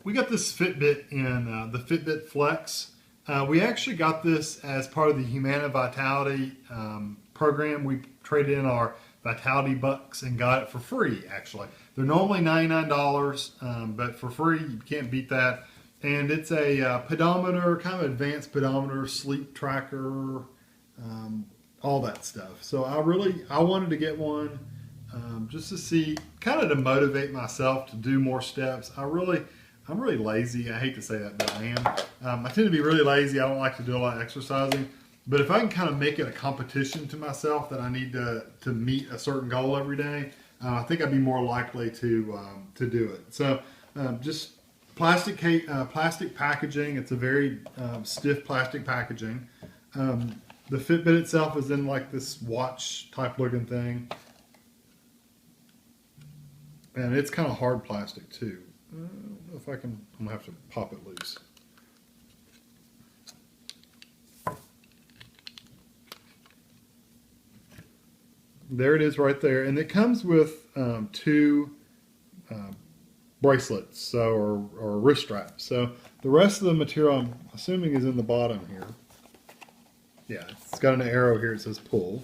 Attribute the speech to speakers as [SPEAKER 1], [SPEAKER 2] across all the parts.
[SPEAKER 1] We got this Fitbit in the Fitbit Flex. We actually got this as part of the Humana Vitality program. We traded in our Vitality bucks and got it for free, actually. They're normally $99, but for free, you can't beat that. And it's a pedometer, kind of advanced pedometer, sleep tracker, all that stuff. So I wanted to get one just to see, kind of to motivate myself to do more steps. I'm really lazy. I hate to say that, but I am. I tend to be really lazy. I don't like to do a lot of exercising. But if I can kind of make it a competition to myself that I need to meet a certain goal every day, I think I'd be more likely to do it. So just plastic packaging. It's a very stiff plastic packaging. The Fitbit itself is in like this watch type looking thing. And it's kind of hard plastic too. I don't know if I'm gonna have to pop it loose. There it is right there. And it comes with two bracelets, or wrist straps. So the rest of the material, I'm assuming, is in the bottom here. Yeah, it's got an arrow here. It says pull.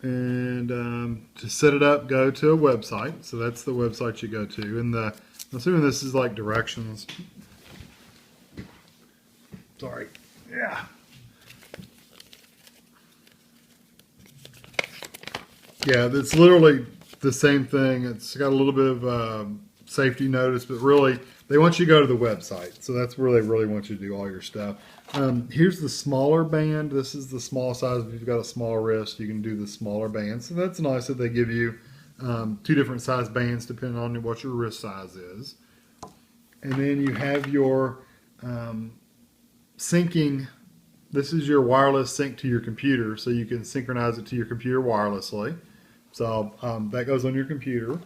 [SPEAKER 1] And to set it up, go to a website. So that's the website you go to. And I'm assuming this is like directions. Sorry. Yeah. Yeah, it's literally the same thing. It's got a little bit of safety notice, but really they want you to go to the website. So that's where they really want you to do all your stuff. Here's the smaller band. This is the small size. If you've got a smaller wrist, you can do the smaller band. So that's nice that they give you two different size bands depending on what your wrist size is. And then you have your syncing. This is your wireless sync to your computer, so you can synchronize it to your computer wirelessly. So that goes on your computer.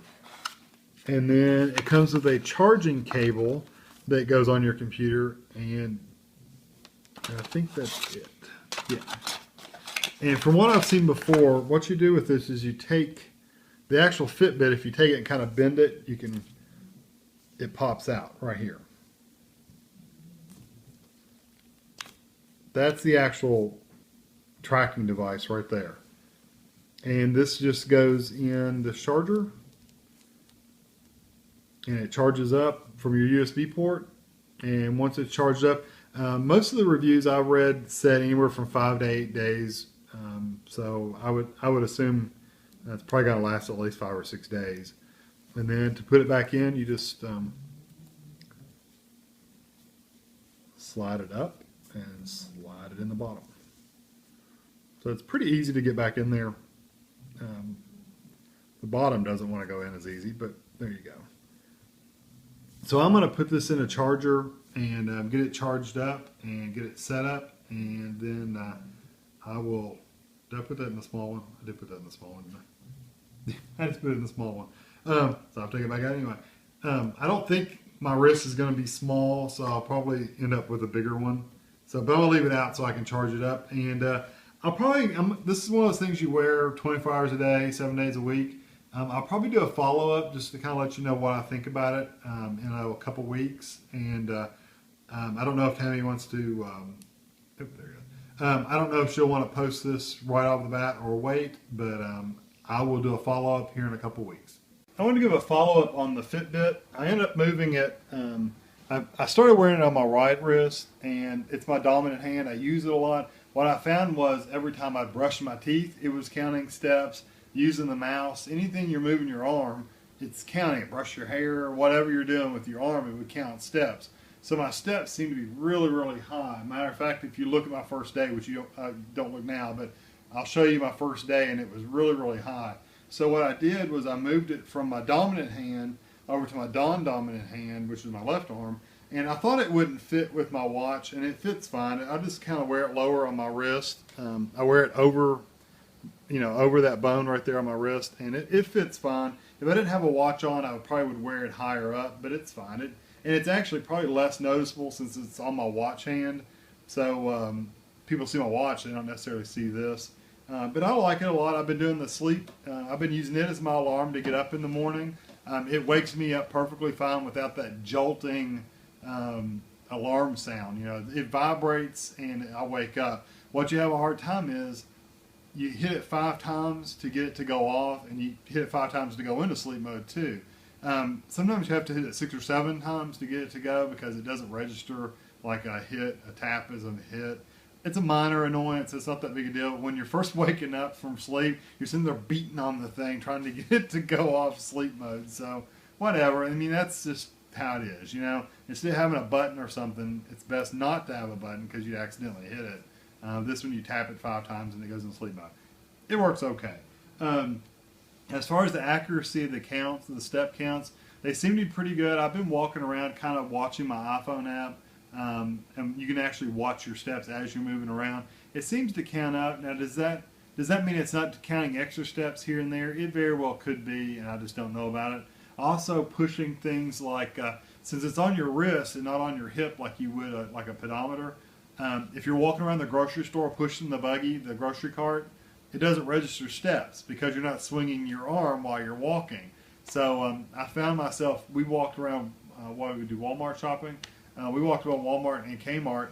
[SPEAKER 1] And then it comes with a charging cable that goes on your computer, and I think that's it. Yeah. And from what I've seen before, what you do with this is you take the actual Fitbit, if you take it and kind of bend it, it pops out right here. That's the actual tracking device right there. And this just goes in the charger, and it charges up from your USB port. And once it's charged up, most of the reviews I read said anywhere from 5 to 8 days. So I would assume that's probably going to last at least 5 or 6 days. And then to put it back in, you just slide it up and slide it in the bottom. So it's pretty easy to get back in there. The bottom doesn't want to go in as easy, but there you go. So I'm going to put this in a charger and get it charged up and get it set up, and then I will. Did I put that in the small one? I did put that in the small one, didn't I? I just put it in the small one. So I'll take it back out anyway. I don't think my wrist is going to be small, so I'll probably end up with a bigger one. So, but I'm going to leave it out so I can charge it up. And this is one of those things you wear 24 hours a day, 7 days a week. I'll probably do a follow-up just to kind of let you know what I think about it in a couple weeks. And I don't know if Tammy wants to, there you go. I don't know if she'll want to post this right off the bat or wait, but I will do a follow-up here in a couple weeks. I want to give a follow-up on the Fitbit. I ended up moving it. I started wearing it on my right wrist, and it's my dominant hand. I use it a lot. What I found was every time I brushed my teeth, it was counting steps. Using the mouse, anything you're moving your arm, it's counting it. Brush your hair, whatever you're doing with your arm, it would count steps. So my steps seem to be really, really high. Matter of fact, if you look at my first day, which you don't look now, but I'll show you my first day, and it was really, really high. So what I did was I moved it from my dominant hand over to my non-dominant hand, which is my left arm, and I thought it wouldn't fit with my watch, and it fits fine. I just kind of wear it lower on my wrist. I wear it over that bone right there on my wrist, and it fits fine. If I didn't have a watch on, I would wear it higher up, but it's fine. And it's actually probably less noticeable since it's on my watch hand. So people see my watch, they don't necessarily see this. But I like it a lot. I've been doing the sleep. I've been using it as my alarm to get up in the morning. It wakes me up perfectly fine without that jolting alarm sound. You know, it vibrates and I wake up. What you have a hard time is you hit it 5 times to get it to go off, and you hit it 5 times to go into sleep mode too. Sometimes you have to hit it 6 or 7 times to get it to go because it doesn't register like a tap as a hit. It's a minor annoyance. It's not that big a deal. When you're first waking up from sleep, you're sitting there beating on the thing, trying to get it to go off sleep mode. So whatever. I mean, that's just how it is. You know, instead of having a button or something, it's best not to have a button because you accidentally hit it. This one you tap it 5 times and it goes in sleep mode. It works okay. As far as the accuracy of the counts, the step counts, they seem to be pretty good. I've been walking around kind of watching my iPhone app, and you can actually watch your steps as you're moving around. It seems to count up. Now, does that mean it's not counting extra steps here and there? It very well could be, and I just don't know about it. Also, pushing things like, since it's on your wrist and not on your hip like you would like a pedometer, if you're walking around the grocery store pushing the buggy, the grocery cart, it doesn't register steps because you're not swinging your arm while you're walking. So I found myself, we walked around, what we do, Walmart shopping. We walked around Walmart and Kmart,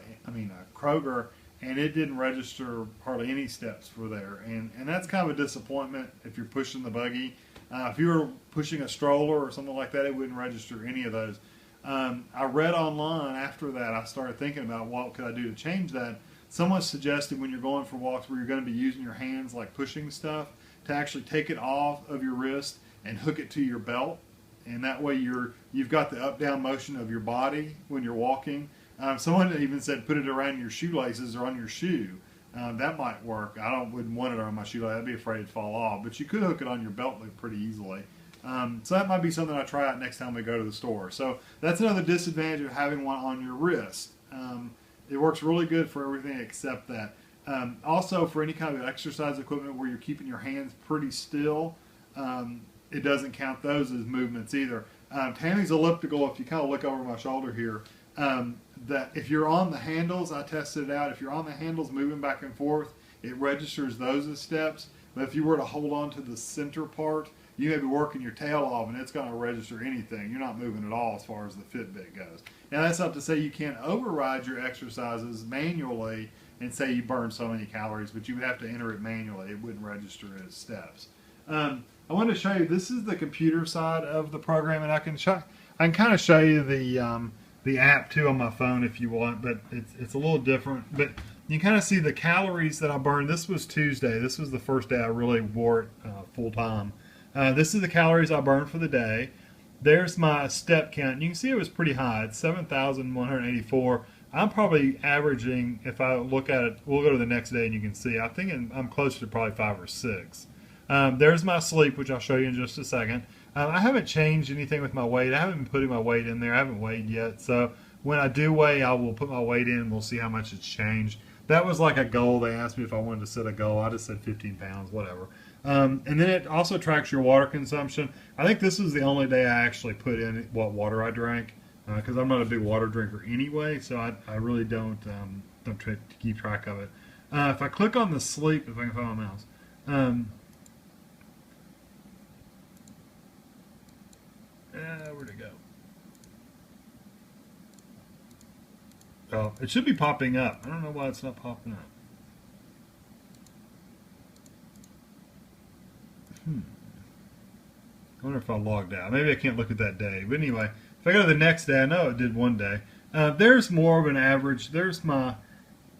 [SPEAKER 1] Kroger, and it didn't register hardly any steps for there. And that's kind of a disappointment if you're pushing the buggy. If you were pushing a stroller or something like that, it wouldn't register any of those. I read online after that, I started thinking about what could I do to change that. Someone suggested when you're going for walks where you're going to be using your hands like pushing stuff, to actually take it off of your wrist and hook it to your belt. And that way you've got the up-down motion of your body when you're walking. Someone even said put it around your shoelaces or on your shoe. That might work. I wouldn't want it on my shoelace. I'd be afraid it'd fall off. But you could hook it on your belt pretty easily. So that might be something I try out next time we go to the store. So that's another disadvantage of having one on your wrist. It works really good for everything except that. Also, for any kind of exercise equipment where you're keeping your hands pretty still, it doesn't count those as movements either. Tammy's elliptical, if you kind of look over my shoulder here, that if you're on the handles, I tested it out, if you're on the handles moving back and forth, it registers those as steps. But if you were to hold on to the center part, you may be working your tail off and it's going to register anything. You're not moving at all as far as the Fitbit goes. Now, that's not to say you can't override your exercises manually and say you burn so many calories, but you would have to enter it manually. It wouldn't register as steps. I want to show you, this is the computer side of the program, and I can kind of show you the app too on my phone if you want, but it's a little different. But you kind of see the calories that I burned. This was Tuesday. This was the first day I really wore it full time. This is the calories I burned for the day. There's my step count. You can see it was pretty high. It's 7,184. I'm probably averaging, if I look at it, we'll go to the next day and you can see, I think I'm closer to probably 5 or 6. There's my sleep, which I'll show you in just a second. I haven't changed anything with my weight. I haven't been putting my weight in there. I haven't weighed yet. So when I do weigh, I will put my weight in and we'll see how much it's changed. That was like a goal. They asked me if I wanted to set a goal. I just said 15 pounds, whatever. And then it also tracks your water consumption. I think this is the only day I actually put in what water I drank, because I'm not a big water drinker anyway, so I really don't try to keep track of it. If I click on the sleep, if I can find my mouse, where'd it go? Oh, it should be popping up. I don't know why it's not popping up. I wonder if I logged out. Maybe I can't look at that day. But anyway, if I go to the next day, I know it did one day. There's more of an average. There's a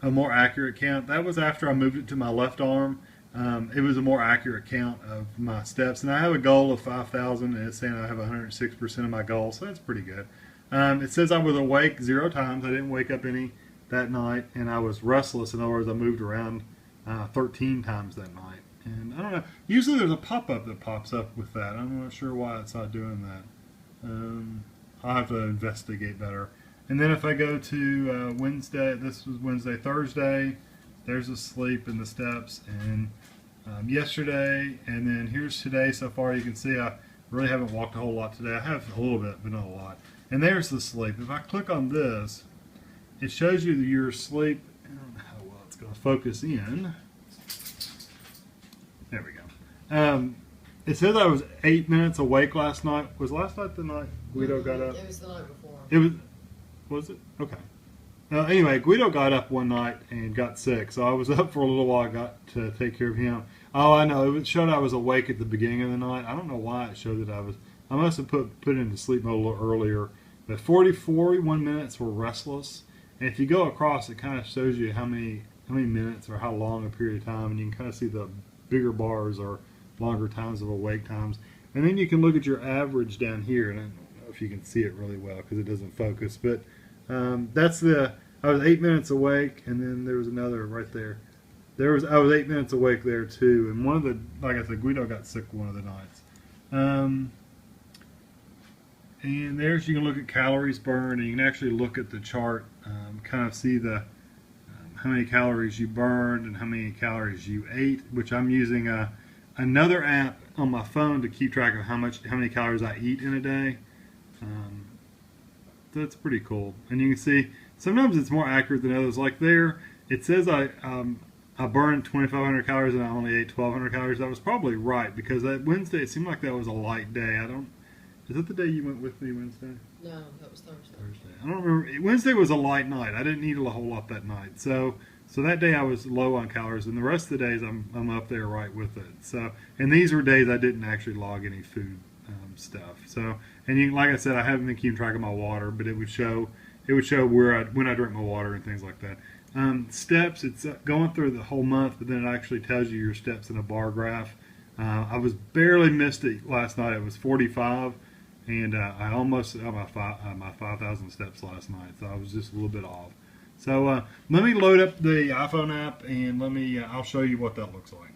[SPEAKER 1] more accurate count. That was after I moved it to my left arm. It was a more accurate count of my steps. And I have a goal of 5,000, and it's saying I have 106% of my goal, so that's pretty good. It says I was awake 0 times. I didn't wake up any that night, and I was restless. In other words, I moved around 13 times that night. And I don't know. Usually there's a pop-up that pops up with that. I'm not sure why it's not doing that. I'll have to investigate better. And then if I go to Wednesday, this was Wednesday, Thursday, there's the sleep and the steps. And yesterday, and then here's today so far. You can see I really haven't walked a whole lot today. I have a little bit, but not a lot. And there's the sleep. If I click on this, it shows you your sleep. I don't know how well it's going to focus in. There we go. It says I was 8 minutes awake last night. Was last night the night Guido got up?
[SPEAKER 2] It was the night before.
[SPEAKER 1] Was it? Okay. Anyway, Guido got up one night and got sick, so I was up for a little while. I got to take care of him. Oh, I know. It showed I was awake at the beginning of the night. I don't know why it showed that I must have put into sleep mode a little earlier. But 41 minutes were restless. And if you go across, it kind of shows you how many minutes or how long a period of time, and you can kind of see the bigger bars are longer times of awake times. And then you can look at your average down here, and I don't know if you can see it really well because it doesn't focus, but I was 8 minutes awake, and then there was another right there. I was 8 minutes awake there too, and one of the, like I said, Guido got sick one of the nights. And there's, you can look at calories burned, and you can actually look at the chart, kind of see the how many calories you burned and how many calories you ate, which I'm using another app on my phone to keep track of how many calories I eat in a day. So it's pretty cool, and you can see sometimes it's more accurate than others. Like there, it says I burned 2,500 calories and I only ate 1,200 calories. That was probably right because that Wednesday it seemed like that was a light day. Is that the day you went with me Wednesday?
[SPEAKER 2] No, that was Thursday.
[SPEAKER 1] I don't remember. Wednesday was a light night. I didn't eat a whole lot that night, so that day I was low on calories, and the rest of the days I'm up there right with it. So, and these were days I didn't actually log any food stuff. So, and like I said, I haven't been keeping track of my water, but it would show when I drink my water and things like that. Steps, it's going through the whole month, but then it actually tells you your steps in a bar graph. I was barely missed it last night. It was 45, and I almost got my 5,000 steps last night, so I was just a little bit off. So let me load up the iPhone app, and I'll show you what that looks like.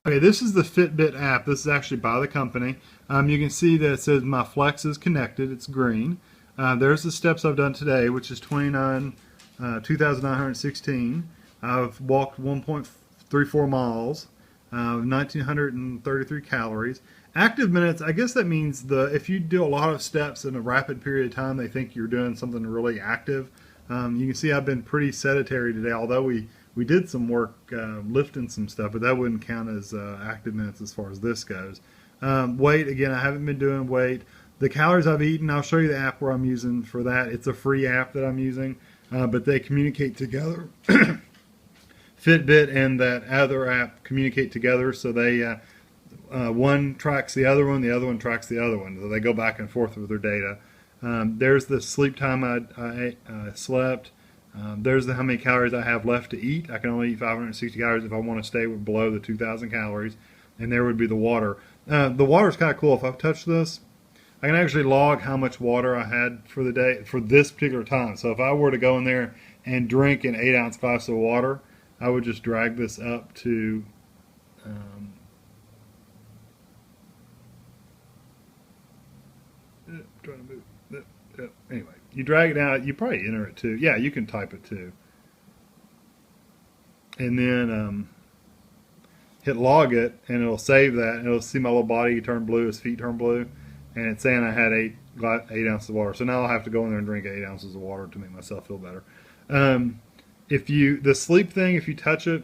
[SPEAKER 1] Okay, this is the Fitbit app. This is actually by the company. You can see that it says my Flex is connected. It's green. There's the steps I've done today, which is 2,916. I've walked 1.34 miles, 1,933 calories. Active minutes, I guess that means if you do a lot of steps in a rapid period of time, they think you're doing something really active. You can see I've been pretty sedentary today, although we did some work lifting some stuff, but that wouldn't count as active minutes as far as this goes. Weight, again, I haven't been doing weight. The calories I've eaten, I'll show you the app where I'm using for that. It's a free app that I'm using, but they communicate together. Fitbit and that other app communicate together, so they one tracks the other one tracks the other one. So they go back and forth with their data. There's the sleep time I slept. There's how many calories I have left to eat. I can only eat 560 calories if I want to stay below the 2,000 calories. And there would be the water. The water is kind of cool. If I touch this, I can actually log how much water I had for the day for this particular time. So if I were to go in there and drink an 8-ounce glass of water, I would just drag this up to trying to move. Anyway, you drag it out. You probably enter it too. Yeah, you can type it too. And then hit log it, and it'll save that. And it'll see my little body turn blue, his feet turn blue, and it's saying I had 8 ounces of water. So now I'll have to go in there and drink 8 ounces of water to make myself feel better. The sleep thing, if you touch it,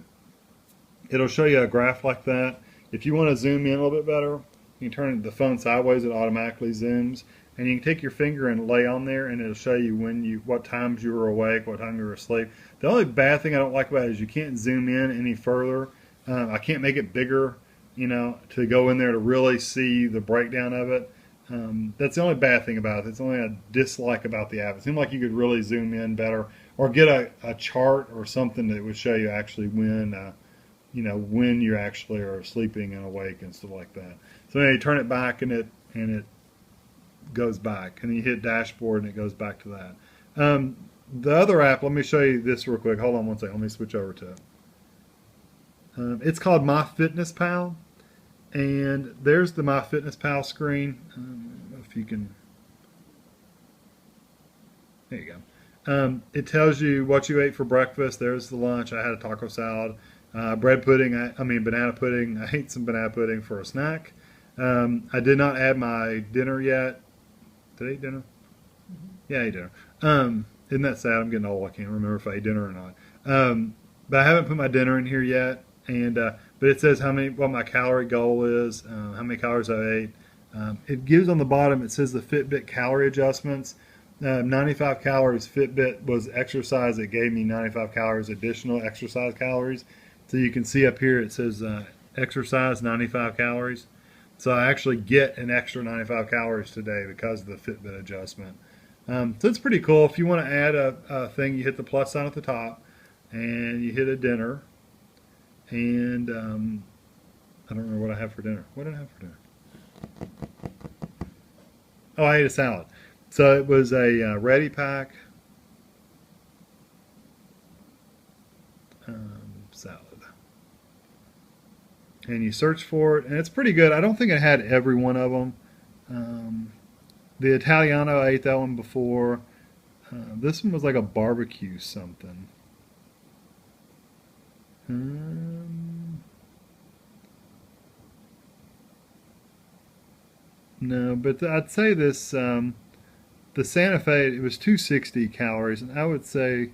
[SPEAKER 1] it'll show you a graph like that. If you want to zoom in a little bit better, you can turn the phone sideways. It automatically zooms. And you can take your finger and lay on there, and it'll show you what times you were awake, what time you were asleep. The only bad thing I don't like about it is you can't zoom in any further. I can't make it bigger, to go in there to really see the breakdown of it. That's the only bad thing about it. It's only a dislike about the app. It seems like you could really zoom in better, or get a chart or something that would show you actually when you actually are sleeping and awake and stuff like that. So you turn it back, and it goes back, and then you hit dashboard and it goes back to that. The other app, let me show you this real quick. Hold on one second. Let me switch over to it. It's called MyFitnessPal, and there's the MyFitnessPal screen. I don't know if you can. There you go. It tells you what you ate for breakfast. There's the lunch. I had a taco salad, banana pudding. I ate some banana pudding for a snack. I did not add my dinner yet. Did I eat dinner? Mm-hmm. Yeah, I ate dinner. Isn't that sad? I'm getting old. I can't remember if I ate dinner or not. but I haven't put my dinner in here yet. And but it says what my calorie goal is, how many calories I ate. It gives on the bottom. It says the Fitbit calorie adjustments. 95 calories Fitbit was exercise. It gave me 95 calories additional exercise calories. So you can see up here it says exercise 95 calories. So I actually get an extra 95 calories today because of the Fitbit adjustment. So it's pretty cool. If you want to add a thing, you hit the plus sign at the top and you hit a dinner. And I don't remember what I have for dinner. What did I have for dinner? Oh, I ate a salad. So it was a Ready Pack salad. And you search for it, and it's pretty good. I don't think it had every one of them. The Italiano, I ate that one before. This one was like a barbecue something. No, but I'd say this, the Santa Fe, it was 260 calories, and I would say,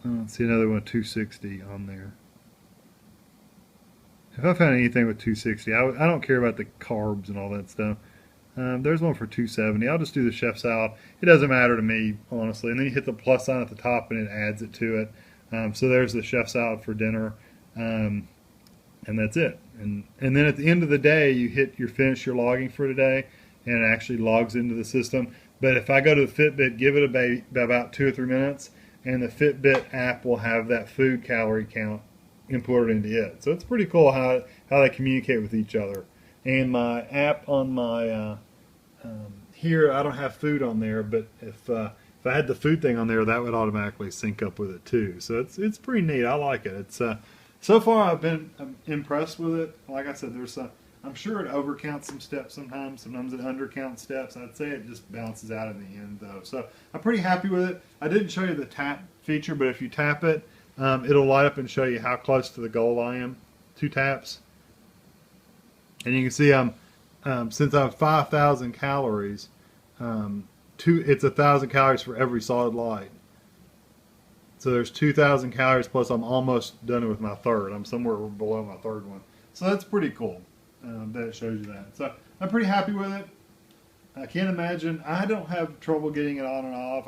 [SPEAKER 1] I don't see another one 260 on there. If I found anything with 260, I don't care about the carbs and all that stuff. There's one for 270. I'll just do the chef salad. It doesn't matter to me, honestly. And then you hit the plus sign at the top and it adds it to it. So there's the chef salad for dinner. And that's it. And then at the end of the day, you finish your logging for today, and it actually logs into the system. But if I go to the Fitbit, give it about 2 or 3 minutes, and the Fitbit app will have that food calorie count imported into it. So it's pretty cool how they communicate with each other. And my app on my here, I don't have food on there, but if I had the food thing on there, that would automatically sync up with it too. So it's pretty neat. I like it. It's so far I've been impressed with it. Like I said, I'm sure it overcounts some steps sometimes. Sometimes it undercounts steps. I'd say it just balances out in the end though. So I'm pretty happy with it. I didn't show you the tap feature, but if you tap it, it'll light up and show you how close to the goal I am. 2 taps. And you can see since I'm 5,000 calories, it's 1,000 calories for every solid light. So there's 2,000 calories plus I'm almost done with my third. I'm somewhere below my third one. So that's pretty cool that it shows you that. So I'm pretty happy with it. I can't imagine. I don't have trouble getting it on and off.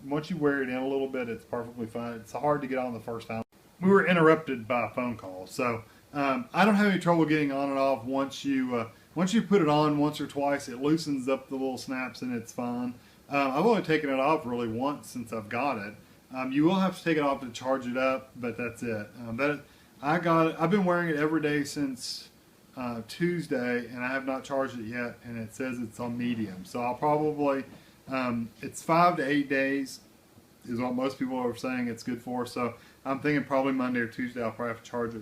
[SPEAKER 1] Once you wear it in a little bit, it's perfectly fine. It's hard to get on the first time. We were interrupted by a phone call. So I don't have any trouble getting on and off. Once you put it on once or twice, it loosens up the little snaps and it's fine. I've only taken it off really once since I've got it. You will have to take it off to charge it up, but that's it. I've been wearing it every day since Tuesday, and I have not charged it yet, and it says it's on medium. So I'll probably, it's 5 to 8 days is what most people are saying it's good for. So I'm thinking probably Monday or Tuesday I'll probably have to charge it.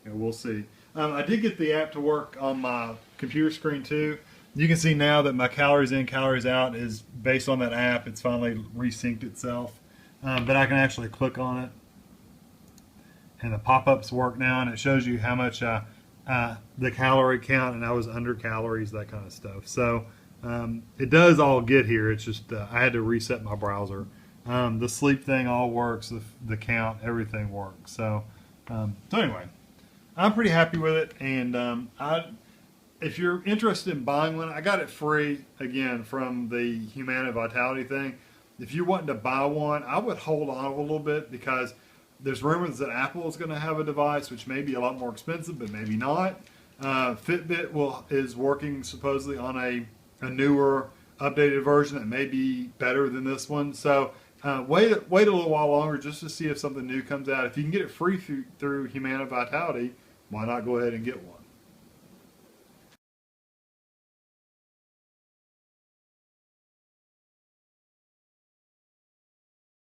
[SPEAKER 1] We'll see. I did get the app to work on my computer screen too. You can see now that my calories in, calories out is based on that app. It's finally resynced itself. But I can actually click on it, and the pop-ups work now, and it shows you how much the calorie count, and I was under calories, that kind of stuff. So it does all get here. It's just I had to reset my browser. The sleep thing all works. The count, everything works. So anyway, I'm pretty happy with it, and if you're interested in buying one, I got it free again from the Humana Vitality thing. If you're wanting to buy one, I would hold on a little bit because there's rumors that Apple is going to have a device which may be a lot more expensive, but maybe not. Fitbit is working supposedly on a newer, updated version that may be better than this one. So wait a little while longer just to see if something new comes out. If you can get it free through Humana Vitality, why not go ahead and get one?